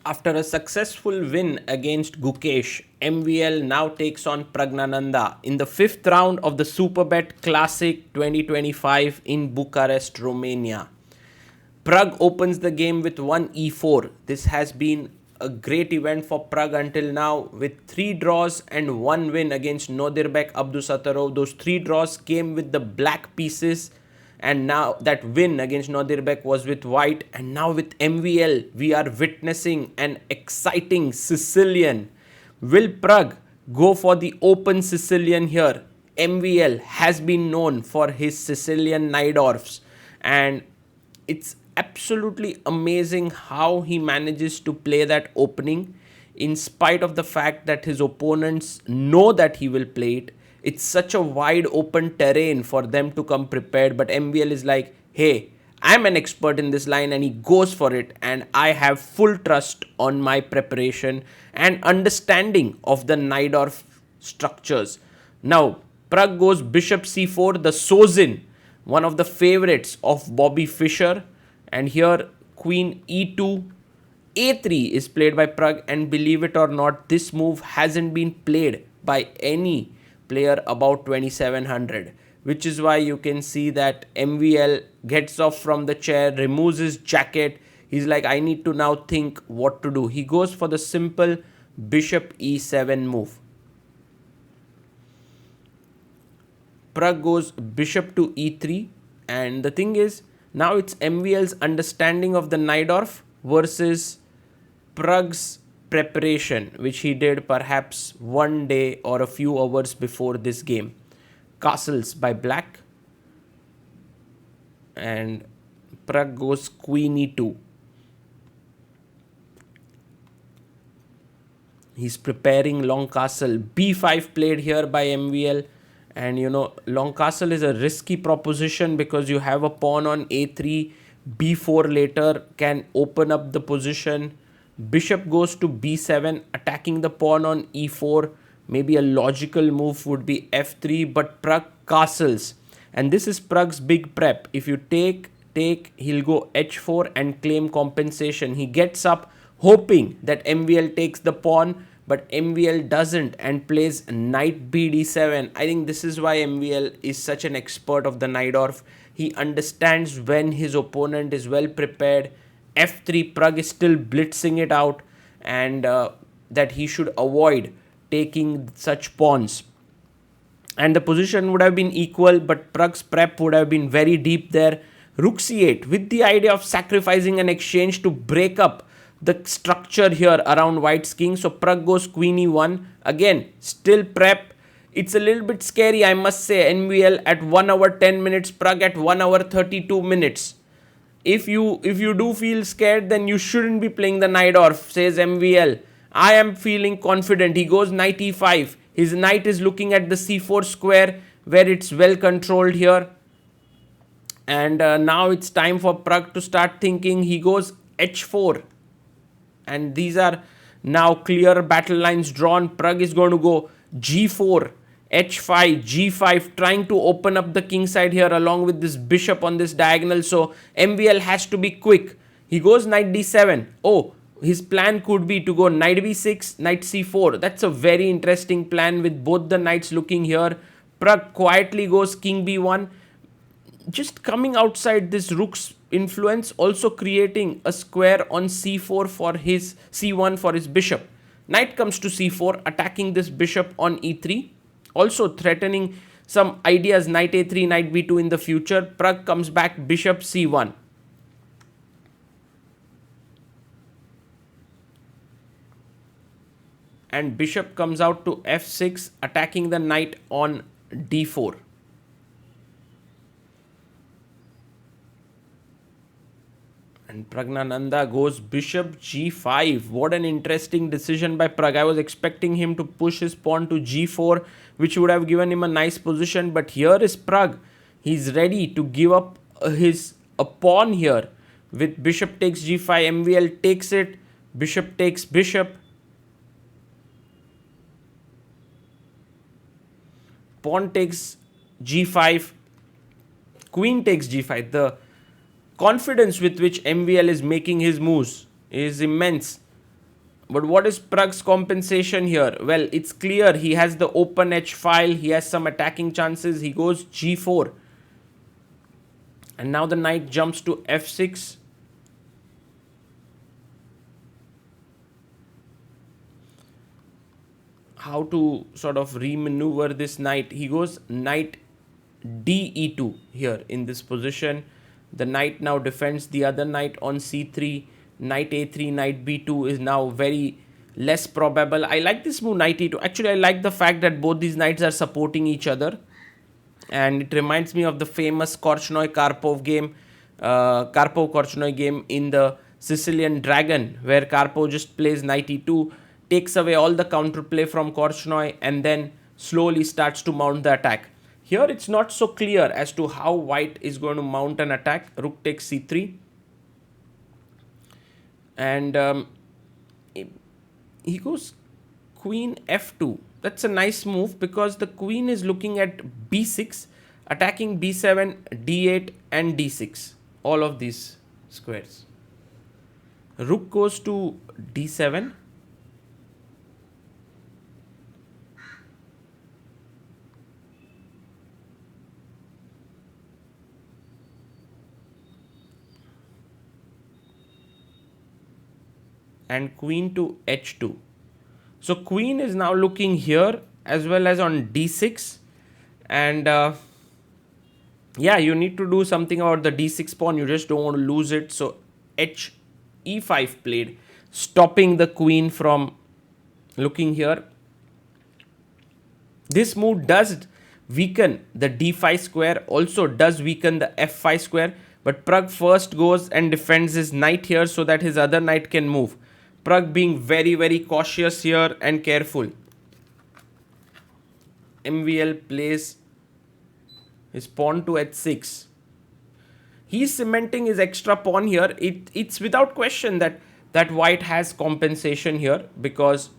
After a successful win against Gukesh, MVL now takes on Praggnanandhaa in the 5th round of the Superbet Classic 2025 in Bucharest, Romania. Pragg opens the game with 1 e4. This has been a great event for Pragg until now, with 3 draws and 1 win against Nodirbek Abdusattorov. Those 3 draws came with the black pieces, and now that win against Nodirbek was with white. And now with MVL, we are witnessing an exciting Sicilian. Will Pragg go for the open Sicilian here? MVL has been known for his Sicilian Najdorfs, and it's absolutely amazing how he manages to play that opening in spite of the fact that his opponents know that he will play it. It's such a wide open terrain for them to come prepared, but MVL is like, hey, I'm an expert in this line, and he goes for it, and I have full trust on my preparation and understanding of the Najdorf structures. Now Pragg goes bishop c4, the Sozin, one of the favorites of Bobby Fischer. And here queen e2, a3 is played by Pragg, and believe it or not, this move hasn't been played by any player about 2700, which is why you can see that MVL gets off from the chair, removes his jacket. He's like, I need to now think what to do. He goes for the simple bishop e7 move. Pragg goes bishop to e3, and the thing is, now it's MVL's understanding of the Najdorf versus Pragg's preparation, which he did perhaps one day or a few hours before this game. Castles by black, and Pragg goes queen e2. He's preparing long castle. b5 played here by MVL. And you know, long castle is a risky proposition because you have a pawn on a3, b4 later can open up the position. Bishop goes to b7, attacking the pawn on e4. Maybe a logical move would be f3, but Pragg castles. And this is Pragg's big prep. If you take, he'll go h4 and claim compensation. He gets up hoping that MVL takes the pawn, but MVL doesn't and plays knight bd7. I think this is why MVL is such an expert of the Najdorf. He understands when his opponent is well prepared. f3, Pragg is still blitzing it out, and that he should avoid taking such pawns. And the position would have been equal, but Pragg's prep would have been very deep there. Rook c8 with the idea of sacrificing an exchange to break up the structure here around white's king. So Pragg goes queen e1. Again, still prep. It's a little bit scary, I must say. MVL at 1 hour 10 minutes, Pragg at 1 hour 32 minutes. If you do feel scared, then you shouldn't be playing the Najdorf, says MVL. I am feeling confident. He goes knight e5. His knight is looking at the c4 square where it's well controlled here. And now it's time for Pragg to start thinking. He goes h4. And these are now clear battle lines drawn. Pragg is going to go g4, h5, g5, trying to open up the king side here along with this bishop on this diagonal. So MVL has to be quick. He goes knight d7. Oh, his plan could be to go knight b6, knight c4. That's a very interesting plan with both the knights looking here. Pragg quietly goes king b1. Just coming outside this rook's influence, also creating a square on c4 for his c1 for his bishop. Knight comes to c4, attacking this bishop on e3, also threatening some ideas, knight a3, knight b2 in the future. Pragg comes back, bishop c1. And bishop comes out to f6, attacking the knight on d4. And Praggnanandhaa goes bishop g5. What an interesting decision by Pragg. I was expecting him to push his pawn to g4, which would have given him a nice position. But here is Pragg. He's ready to give up a pawn here. With bishop takes g5, MVL takes it. Bishop takes bishop. Pawn takes g5. Queen takes g5. The confidence with which MVL is making his moves is immense. But what is Pragg's compensation here? Well, it's clear. He has the open H file. He has some attacking chances. He goes G4. And now the knight jumps to F6. How to sort of remaneuver this knight? He goes knight D-E2 here in this position. The knight now defends the other knight on C3. Knight A3, knight B2 is now very less probable. I like this move, knight E2. Actually, I like the fact that both these knights are supporting each other. And it reminds me of the famous Korchnoi-Karpov game, Karpov-Korchnoi game in the Sicilian Dragon, where Karpov just plays knight E2, takes away all the counterplay from Korchnoi, and then slowly starts to mount the attack. Here it's not so clear as to how white is going to mount an attack. Rook takes C3. And he goes queen F2. That's a nice move because the queen is looking at B6, attacking B7, D8 and D6. All of these squares. Rook goes to D7. And queen to H2. So queen is now looking here as well as on D6. And yeah, you need to do something about the D6 pawn. You just don't want to lose it. So E5 played, stopping the queen from looking here. This move does weaken the D5 square, also does weaken the F5 square. But Pragg first goes and defends his knight here so that his other knight can move. Pragg being very, very cautious here and careful. MVL plays his pawn to H6. He's cementing his extra pawn here. It's without question that white has compensation here because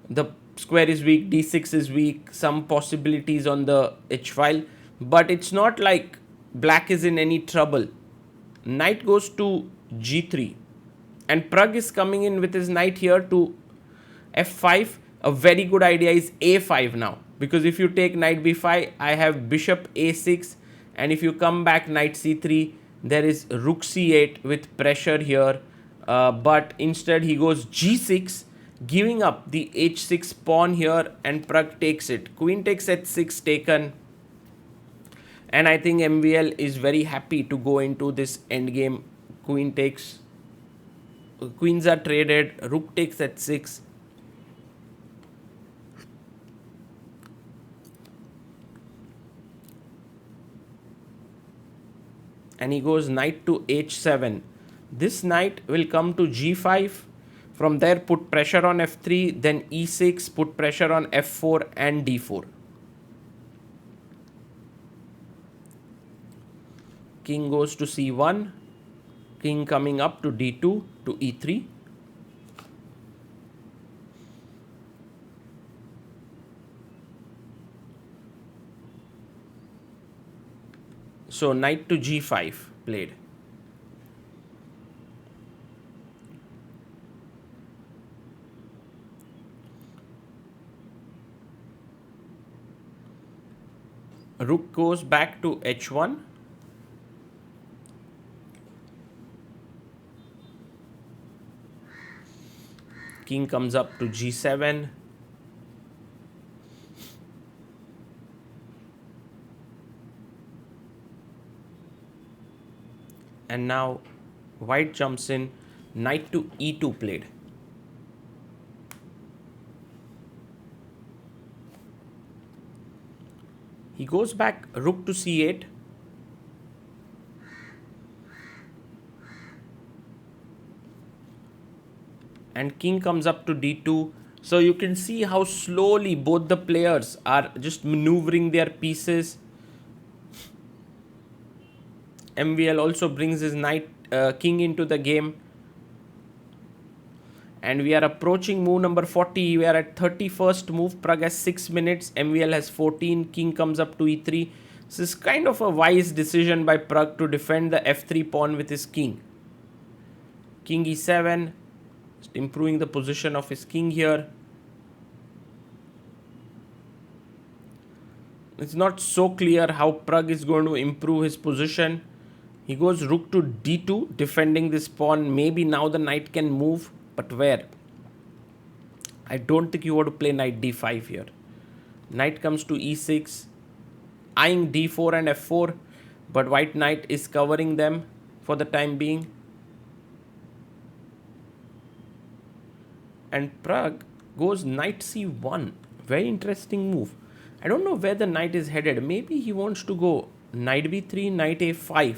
the square is weak, D6 is weak, some possibilities on the H file. But it's not like black is in any trouble. Knight goes to G3. And Pragg is coming in with his knight here to F5. A very good idea is A5 now. Because if you take knight B5, I have bishop A6. And if you come back knight C3, there is rook C8 with pressure here. But instead he goes G6, giving up the H6 pawn here. And Pragg takes it. Queen takes H6 taken. And I think MVL is very happy to go into this endgame. Queen takes... Queens are traded, rook takes H6. And he goes knight to H7. This knight will come to G5. From there put pressure on F3, then E6, put pressure on F4 and D4. King goes to C1. King coming up to D2 to E3. So knight to G5 played. Rook goes back to H1. King comes up to G7. And now white jumps in, knight to E2 played. He goes back rook to C8. And king comes up to D2. So you can see how slowly both the players are just maneuvering their pieces. MVL also brings his king into the game. And we are approaching move number 40. We are at 31st move. Pragg has 6 minutes. MVL has 14. King comes up to E3. This is kind of a wise decision by Pragg to defend the F3 pawn with his king. King E7. Just improving the position of his king here. It's not so clear how Pragg is going to improve his position. He goes rook to d2, defending this pawn. Maybe now the knight can move, but where? I don't think you want to play knight d5 here. Knight comes to e6, eyeing d4 and f4, but white knight is covering them for the time being. And Pragg goes knight c1. Very interesting move. I don't know where the knight is headed. Maybe he wants to go knight b3, knight a5.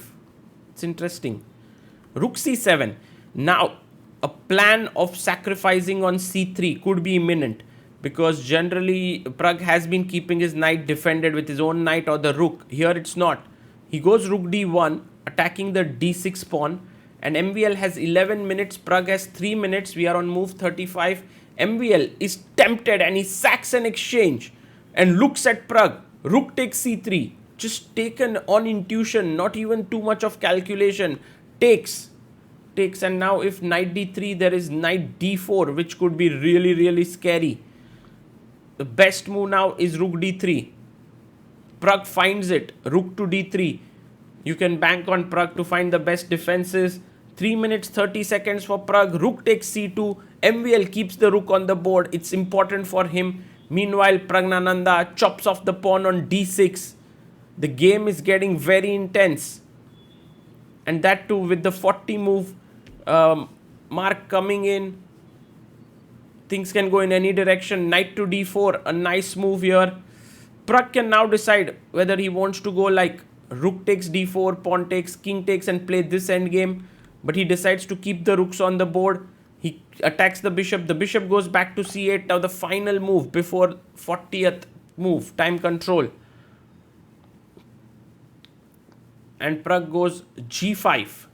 It's interesting. Rook c7. Now, a plan of sacrificing on c3 could be imminent, because generally Pragg has been keeping his knight defended with his own knight or the rook. Here it's not. He goes rook d1, attacking the d6 pawn, and MVL has 11 minutes. Pragg has 3 minutes. We are on move 35. MVL is tempted and he sacks an exchange and looks at Pragg. Rook takes c3. Just taken on intuition, not even too much of calculation. Takes. And now if knight d3, there is knight d4, which could be really, really scary. The best move now is rook d3. Pragg finds it. Rook to d3. You can bank on Pragg to find the best defenses. 3 minutes 30 seconds for Pragg. Rook takes c2. MVL keeps the rook on the board. It's important for him. Meanwhile, Praggnanandhaa chops off the pawn on d6. The game is getting very intense. And that too with the 40 move mark coming in. Things can go in any direction. Knight to d4. A nice move here. Pragg can now decide whether he wants to go like rook takes d4, pawn takes, king takes and play this endgame. But he decides to keep the rooks on the board. He attacks the bishop. The bishop goes back to c8. Now the final move before 40th move. Time control. And Pragg goes g5.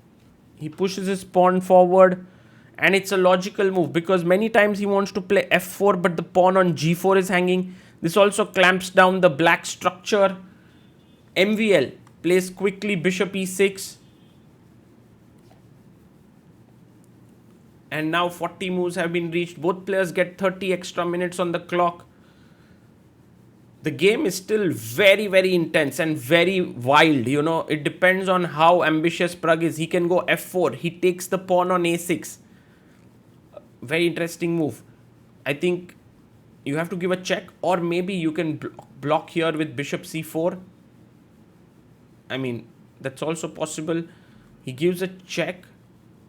He pushes his pawn forward. And it's a logical move because many times he wants to play f4, but the pawn on g4 is hanging. This also clamps down the black structure. MVL plays quickly bishop e6. And now 40 moves have been reached. Both players get 30 extra minutes on the clock. The game is still very, very intense and very wild. You know, it depends on how ambitious Pragg is. He can go f4. He takes the pawn on a6. Very interesting move. I think you have to give a check, or maybe you can block here with bishop c4. I mean, that's also possible. He gives a check,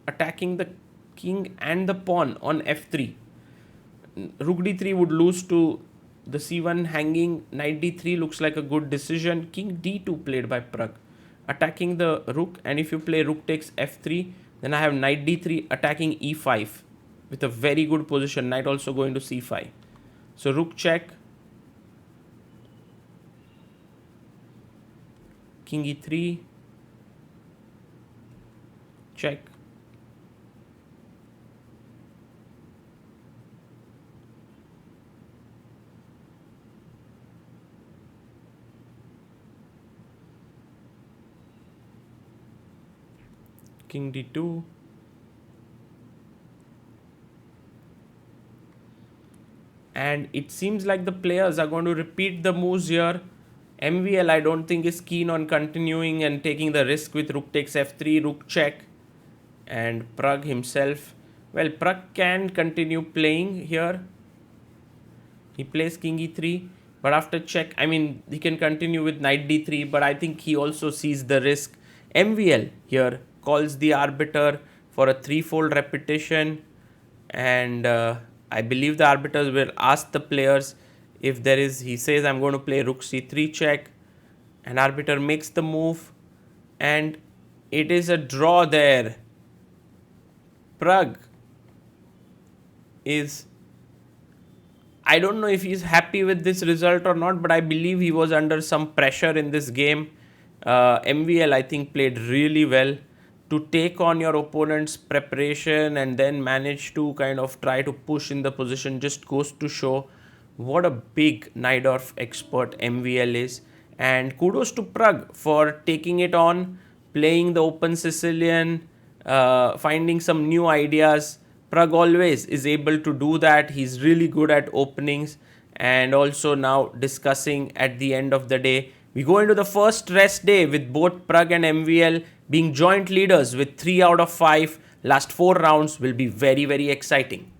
attacking the king and the pawn on f3. Rook d3 would lose to the c1 hanging. Knight d3 looks like a good decision. King d2 played by Pragg, attacking the rook. And if you play rook takes f3, then I have knight d3 attacking e5 with a very good position. Knight also going to c5. So rook check. King e3. Check. King d2. And it seems like the players are going to repeat the moves here. MVL, I don't think, is keen on continuing and taking the risk with rook takes f3, rook check. And Pragg himself, well, Pragg can continue playing here. He plays king e3, but after check, I mean, he can continue with knight d3, but I think he also sees the risk. MVL here calls the arbiter for a threefold repetition, and I believe the arbiters will ask the players if there is. He says, I'm going to play rook c3 check, and arbiter makes the move, and it is a draw there. Pragg is, I don't know if he's happy with this result or not, but I believe he was under some pressure in this game. MVL, I think, played really well to take on your opponent's preparation and then manage to kind of try to push in the position. Just goes to show what a big Najdorf expert MVL is. And kudos to Pragg for taking it on, playing the open Sicilian, finding some new ideas. Pragg always is able to do that. He's really good at openings. And also now discussing at the end of the day, we go into the first rest day with both Pragg and MVL being joint leaders with 3 out of 5. Last 4 rounds will be very, very exciting.